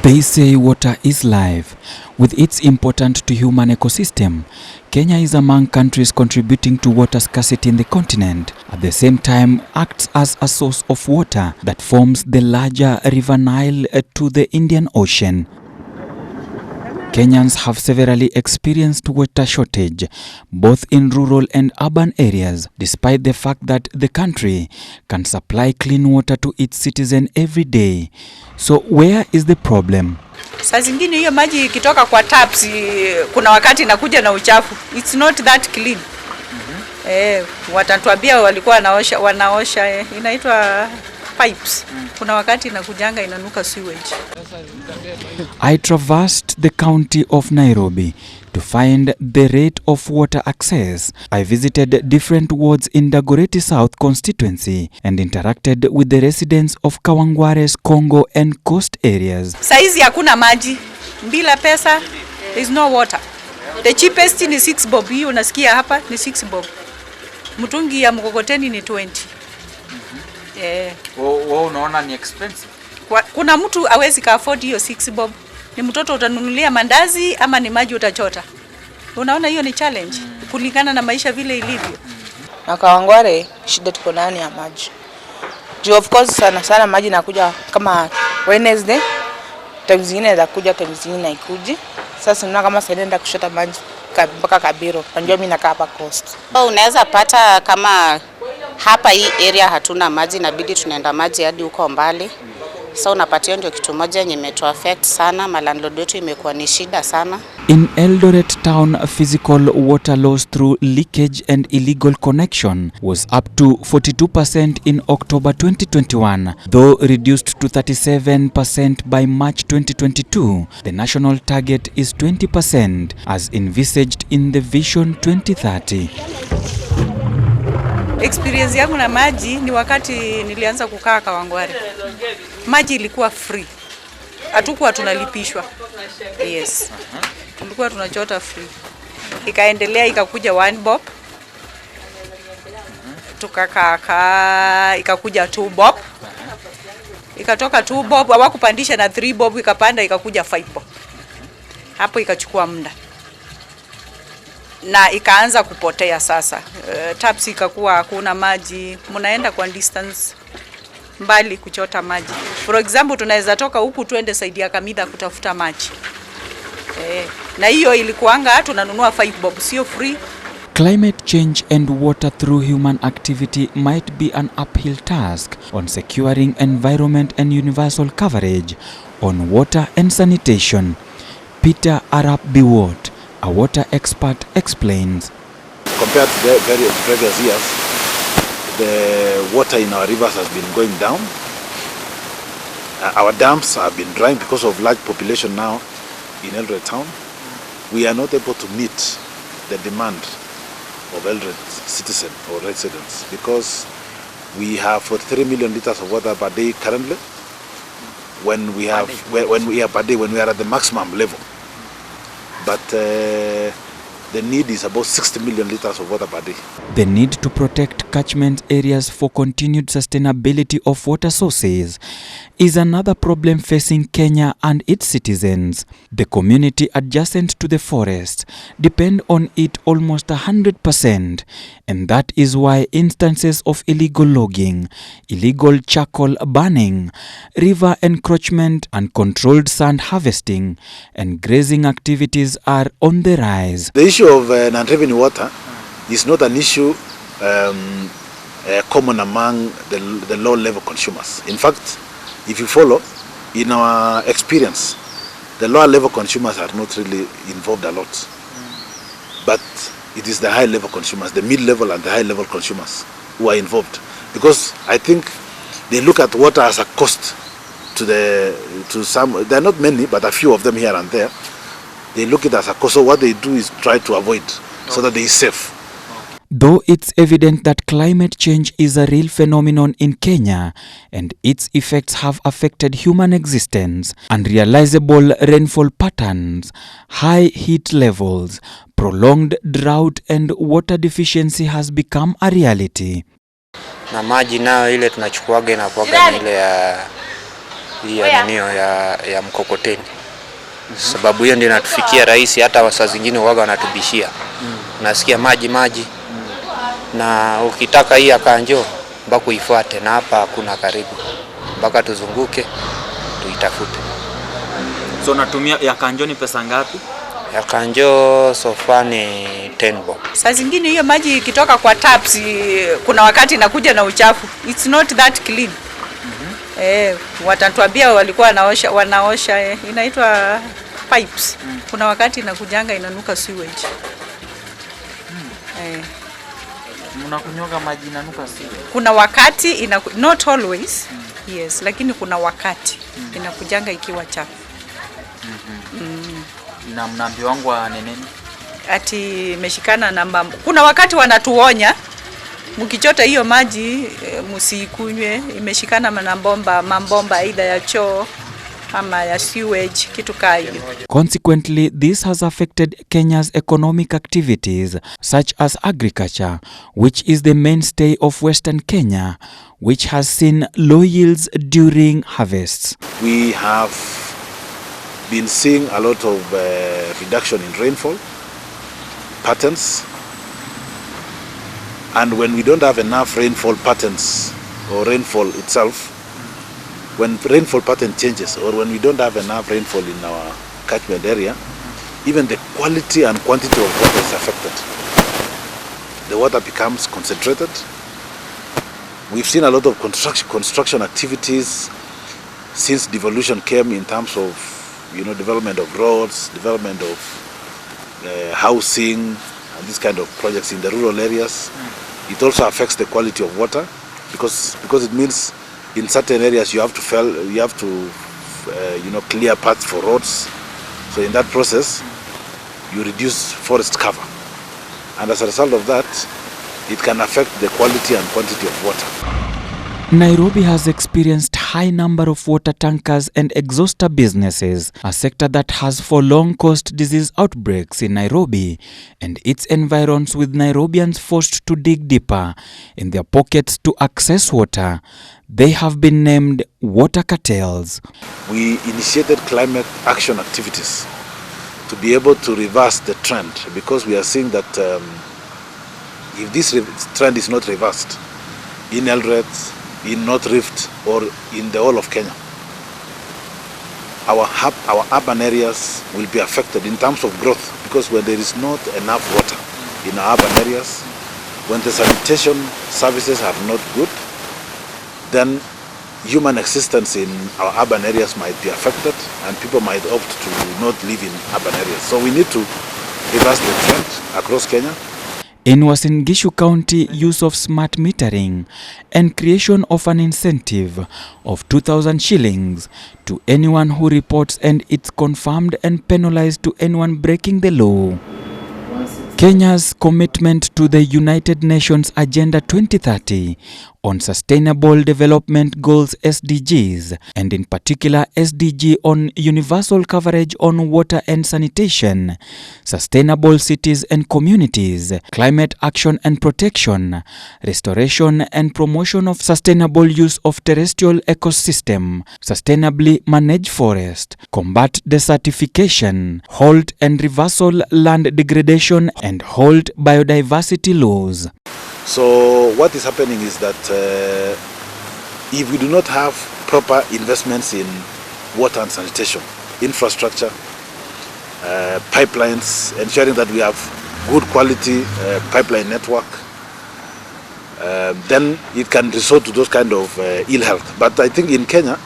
They say water is life. With its importance to human ecosystem, Kenya is among countries contributing to water scarcity in the continent. At the same time, acts as a source of water that forms the larger River Nile to the Indian Ocean. Kenyans have severely experienced water shortage, both in rural and urban areas, despite the fact that the country can supply clean water to its citizens every day. So where is the problem? Saa zingine hiyo maji ikitoka kwa taps kuna wakati inakuja na uchafu. It's not that clean. Watatuambia walikuwa wanaosha inaitwa pipes. Kuna wakati inakujanga inanuka sewage. I traversed the county of Nairobi to find the rate of water access. I visited different wards in Dagoretti South constituency and interacted with the residents of Kawangware's Congo and coast areas. Saizi hakuna maji. Bila pesa, there is no water. The cheapest ni 6 bob. Hiyo unasikia hapa ni 6 bob. Mtungi ya mkokoteni ni 20. Wao unaona ni expensive. Kuna mtu hawezi ka afford hiyo 6 bob. Ni mtoto utanunulia mandazi ama ni maji utachota. Unaona hiyo ni challenge kulingana na maisha vile ilivyo. Na Kawangware shida tuko nani ya maji. Of course sana maji nakuja kama Wednesday. Time zingine za kuja, time zingine haikuji. Sasa mna kama saenda kushota maji mpaka Kabiro. Unajua mimi nakaa hapa coast. Unaweza pata kama hapa hii area hatuna maji, inabidi tunaenda maji hadi huko mbali. So unapatia ndio kitu moja yenye imetuaffect sana, malandlord wetu imekuwa ni shida sana. In Eldoret town, physical water loss through leakage and illegal connection was up to 42% in October 2021, though reduced to 37% by March 2022. The national target is 20% as envisaged in the Vision 2030. Experience yangu na maji ni wakati nilianza kukaa Kawangware. Maji ilikuwa free. Hatukuwa tunalipishwa. Yes. Tulikuwa tunachota free. Ikaendelea ikakuja 1 bob. Tukakaa ikakuja 2 bob. Ikatoka 2 bob hawakupandisha na 3 bob ikapanda ikakuja 5 bob. Hapo ikachukua muda. Na ikaanza kupotea sasa. Taps ikakuwa hakuna maji, mnaenda kwa distance mbali kuchota maji. For example, tunaweza toka huku tuende side ya Kamidha kutafuta maji. Na hiyo ilikuanga tunanunua 5 bob, sio free. Climate change and water through human activity might be an uphill task on securing environment and universal coverage on water and sanitation. Peter Arap Biwot, a water expert, explains. Compared to the very previous years, the water in our rivers has been going down. Our dams have been drying because of large population now in Eldoret town. We are not able to meet the demand of Eldoret citizens or residents because we have 43 million liters of water per day currently. When we are at the maximum level. But the need is about 60 million liters of water per day. The need to protect catchment areas for continued sustainability of water sources is another problem facing Kenya and its citizens. The community adjacent to the forest depend on it almost 100%, and that is why instances of illegal logging, illegal charcoal burning, river encroachment, uncontrolled sand harvesting, and grazing activities are on the rise. The issue of non-revenue water is not an issue common among the low-level consumers. In fact, if you follow, in our experience, the lower-level consumers are not really involved a lot. But it is the high-level consumers, the mid-level and the high-level consumers who are involved. Because I think they look at water as a cost to some, there are not many, but a few of them here and there. They look at it as a cost, so what they do is try to avoid so that they are safe. Though it's evident that climate change is a real phenomenon in Kenya and its effects have affected human existence, unrealizable rainfall patterns, high heat levels, prolonged drought and water deficiency has become a reality. Na maji nayo ile tunachukuaga inakuaga ile ya hii ninio ya mkokoteni. Sababu hiyo ndio inatufikia rahisi, hata saa zingine waga wanatubishia. Unasikia maji na ukitaka hii akanjo mpaka uifuate, na hapa hakuna karibu, mpaka tuzunguke tuitafute. So natumia ya kanjo ni pesa ngapi? Ya kanjo sofa ni 10 bob. Saa zingine hiyo maji ikitoka kwa taps kuna wakati inakuja na uchafu. It's not that clean. Watatuambia walikuwa wanaosha inaitwa pipes. Kuna wakati inakujanga inanuka sewage. Mnakunywa maji inanuka sewage. Kuna wakati not always. Yes, lakini kuna wakati inakujanga ikiwa chafu. Na mnaambiwa wangu nini? Ati imeshikana na kuna wakati wanatuonya mkichota hiyo maji msikunywe, imeshikana na mabomba aidha ya choo ama ya sewage, kitu kama hiyo. Consequently, this has affected Kenya's economic activities such as agriculture, which is the mainstay of Western Kenya, which has seen low yields during harvests. We have been seeing a lot of reduction in rainfall patterns, and when we don't have enough rainfall patterns or rainfall itself, when rainfall pattern changes or when we don't have enough rainfall in our catchment area, even the quality and quantity of water is affected. The water becomes concentrated. We've seen a lot of construction activities since devolution came in terms of development of roads, development of housing, and this kind of projects in the rural areas. It also affects the quality of water because it means in certain areas you have to clear paths for roads. So in that process, you reduce forest cover, and as a result of that, it can affect the quality and quantity of water. Nairobi has experienced high number of water tankers and exhauster businesses, a sector that has for long caused disease outbreaks in Nairobi and its environs, with Nairobians forced to dig deeper in their pockets to access water. They have been named water cartels. We initiated climate action activities to be able to reverse the trend, because we are seeing that if this trend is not reversed in Eldoret, in North Rift, or in the whole of Kenya, our urban areas will be affected in terms of growth, because when there is not enough water in our urban areas, when the sanitation services are not good, then human existence in our urban areas might be affected, and people might opt to not live in urban areas. So we need to reverse the trend across Kenya. In Uasin Gishu County, use of smart metering and creation of an incentive of 2,000 shillings to anyone who reports, and it's confirmed and penalized to anyone breaking the law. Kenya's commitment to the United Nations Agenda 2030 on Sustainable Development Goals SDGs, and in particular SDG on universal coverage on water and sanitation, sustainable cities and communities, climate action and protection, restoration and promotion of sustainable use of terrestrial ecosystem, sustainably manage forest, combat desertification, halt and reversal land degradation, and hold biodiversity laws. So what is happening is that if we do not have proper investments in water and sanitation, infrastructure, pipelines, ensuring that we have good quality pipeline network, then it can resort to those kind of ill health. But I think in Kenya,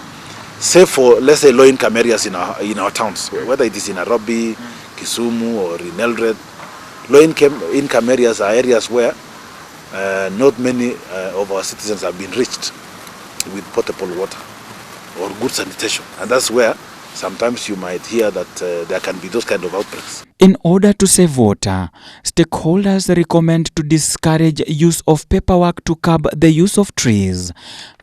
save for, let's say, low-income areas in our towns, whether it is in Nairobi, Kisumu, or in Eldoret, low-income areas are areas where not many of our citizens have been reached with potable water or good sanitation, and that's where sometimes you might hear that there can be those kind of outbreaks. In order to save water, stakeholders recommend to discourage use of paperwork to curb the use of trees.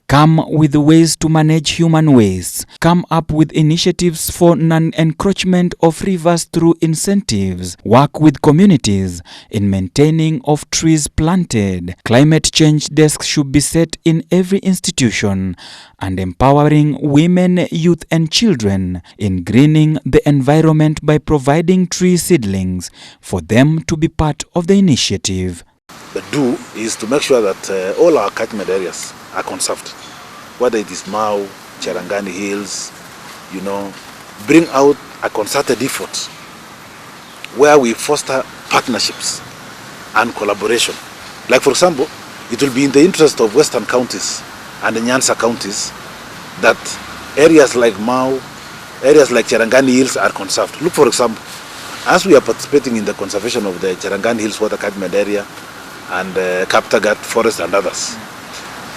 come with ways to manage human waste, come up with initiatives for non-encroachment of rivers through incentives, work with communities in maintaining of trees planted. Climate change desks should be set in every institution and empowering women, youth and children in greening the environment by providing tree seedlings for them to be part of the initiative. The do is to make sure that all our catchment areas are conserved, whether it is Mau, Cherangani Hills, bring out a concerted effort where we foster partnerships and collaboration. Like for example, it will be in the interest of Western counties and the Nyanza counties that areas like Mau, areas like Cherangani Hills are conserved. Look, for example, as we are participating in the conservation of the Cherangani Hills water catchment area and Kaptagat Forest and others,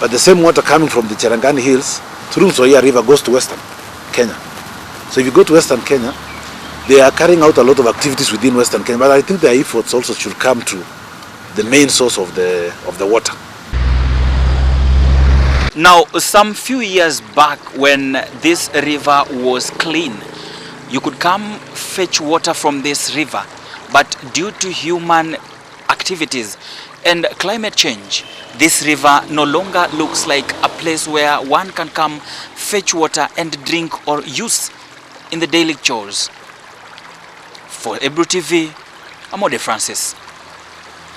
but the same water coming from the Cherangani Hills through Nzoia River goes to Western Kenya. So if you go to Western Kenya, they are carrying out a lot of activities within Western Kenya, but I think their efforts also should come to the main source of the water. Now, some few years back when this river was clean, you could come fetch water from this river, but due to human activities and climate change, this river no longer looks like a place where one can come fetch water and drink or use in the daily chores. For Ebru TV, I'm Ode Francis.